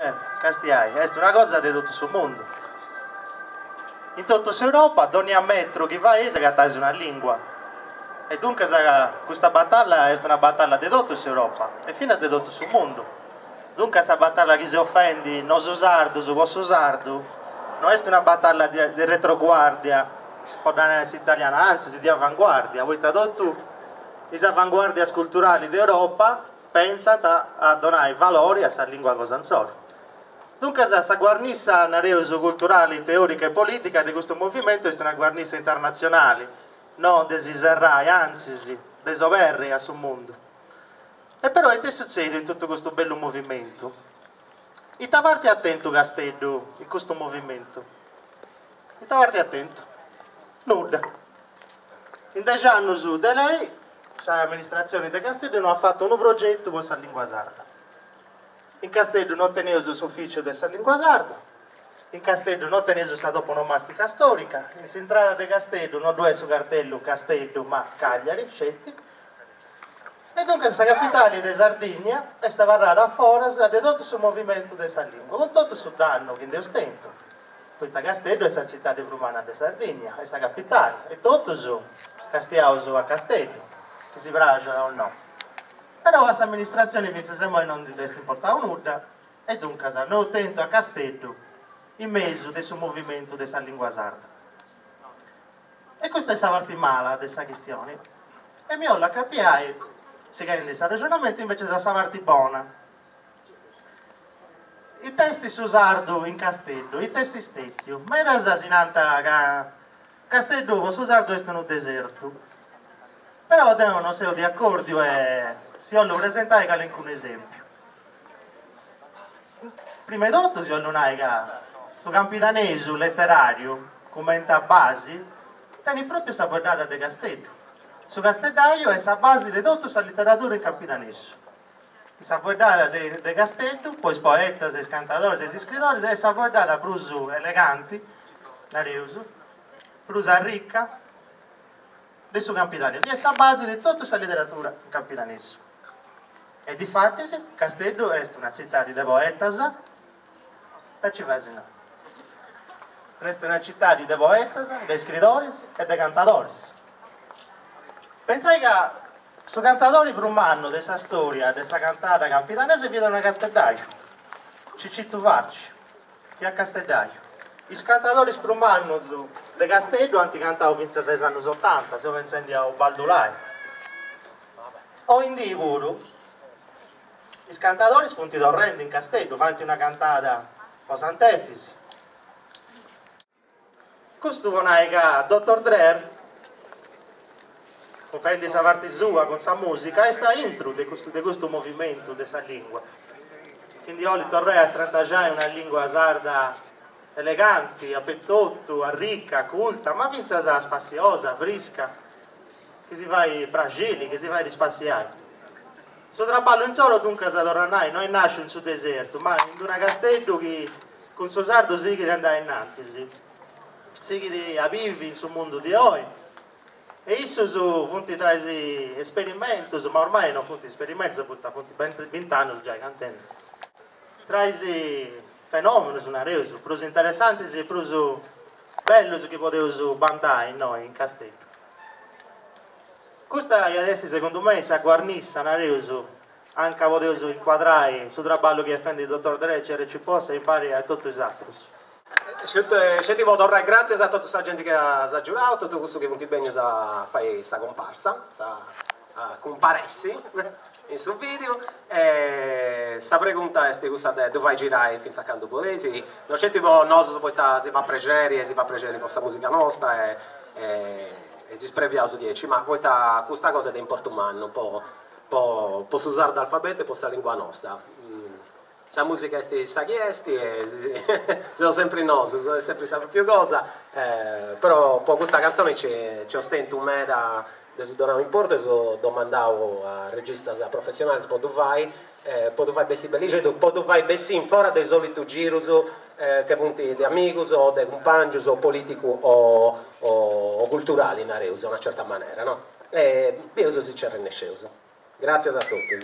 Castiai, è una cosa di tutto il mondo. In tutta Europa, ad ogni metro che va è che una lingua. E dunque questa battaglia è una battaglia di tutta Europa, e fino a di tutto il mondo. Dunque questa battaglia che si offende, non si usardo, si può usardo, non è una battaglia di retroguardia, per la italiana, anzi di avanguardia. Voi tutto le avanguardie culturali d'Europa pensano a donare valori a questa lingua cosanzora. Dunque questa guarnissa culturale, teorica e politica di questo movimento è una guarnissa internazionale, non desiderai, anzi desoverria sul mondo. E però che succede in tutto questo bello movimento? E tavarti attento, Castello, in questo movimento. E tavarti attento. Nulla. In 10 anni su di lei, l'amministrazione di Castello non ha fatto un progetto per questa lingua sarda. In Castello non teneva il ufficio della lingua sarda, in Castello non teneva la toponomastica storica, in centrale di Castello non doveva il cartello Castello ma Cagliari, scetti. E dunque questa capitale di Sardegna è stata varrata fuori di tutto il movimento della lingua, con tutto il danno che è ostento. Questa Castello è la città di Brumana di Sardegna, è la capitale, e tutto su Castiauso a Castello, che si bragia o no. Però questa amministrazione pensa sempre non di questo importava nulla, e dunque hanno attento a Castello in mezzo del suo movimento della lingua sarda. E questa è la parte mala di questa questione. E mi ho la capiai, seguendo questo ragionamento, invece della parte buona. I testi su sardo in Castello, i testi stessi, ma era asinanta che Castello su sardo è un deserto. Però devono essere di accordo e si voglio presentare con un esempio. Prima di tutto si voglio dire che su campitanesio letterario, commenta a base, tiene proprio questa guardata di Castello. Su Castellaio è la base di tutta la letteratura in campitanesio. Questa guardata di Castello, poi i poeti, i cantatori, i scrittori, è la guardata più eleganti, la reuso, più ricca, del suo campitanesio. È la base di tutta la letteratura in campitanesio. E difatti Castello è una città di poetas, tacivasina. È una città di poetas, di scrittori e di cantatori. Pensai che questo cantatore per un anno della storia, di questa cantata campitanese, vedono a Castellaio, Cicitto Varci, che a Castellaio. I cantatori per un anno di Castello hanno cantato fino ai 6 anni 80, se pensando a Baldolai. O in Divoro, i cantatori spunti d'orrendo in Castello, fanno una cantata o Sant'Efisi. Questo vuol dire che Dottor Dre, offende questa parte sua con sa musica, è sta intro di questo movimento, di questa lingua. Quindi oggi Torre a 30 è una lingua sarda elegante, appetotto, ricca, culta, ma vince spaziosa, fresca, che si va fragili, che si va di spaziare. Sto traballo in solo dunque sa tornare, non nasce in su deserto, ma in una Castello che con suo sardo si che di andare innanzi, si che di avvivi in suo mondo di oggi. E isso sono funti tra i esperimenti, ma ormai non funti esperimenti, sono funti 20 anni già cantando. Tra i fenomeni sono reso, più interessanti e più belli che potevo bantare noi in Castello. Questa adesso secondo me si guarnissa anche potevo inquadrare sul traballo che fa il dottor Dre, ci possa imparare a tutti gli altri. C'è tipo tornare grazie a tutta questa gente che ha giurato, tutto questo che è venuto bene a fare questa comparsa, a comparessi in sul video. Sta pregunta è questa dove vai a girare fino a Canto Polesi, non c'è tipo noi si va a pregere per questa musica nostra e si sprevia su 10, ma questa cosa è di importo umano, posso usare l'alfabeto e questa lingua nostra. La musica è sta chiesti e sono sempre nostri, sono sempre più cosa, però per questa canzone ci ostento un me da donare in porto e so domandavo a regista professionale Spotify, Spotify bessi belice, Spotify bessi in fora dei soliti giri che punti di amigos o di compagni o politici o culturali in area, in una certa maniera, no? E io so si c'è rennesceuso. Grazie a tutti.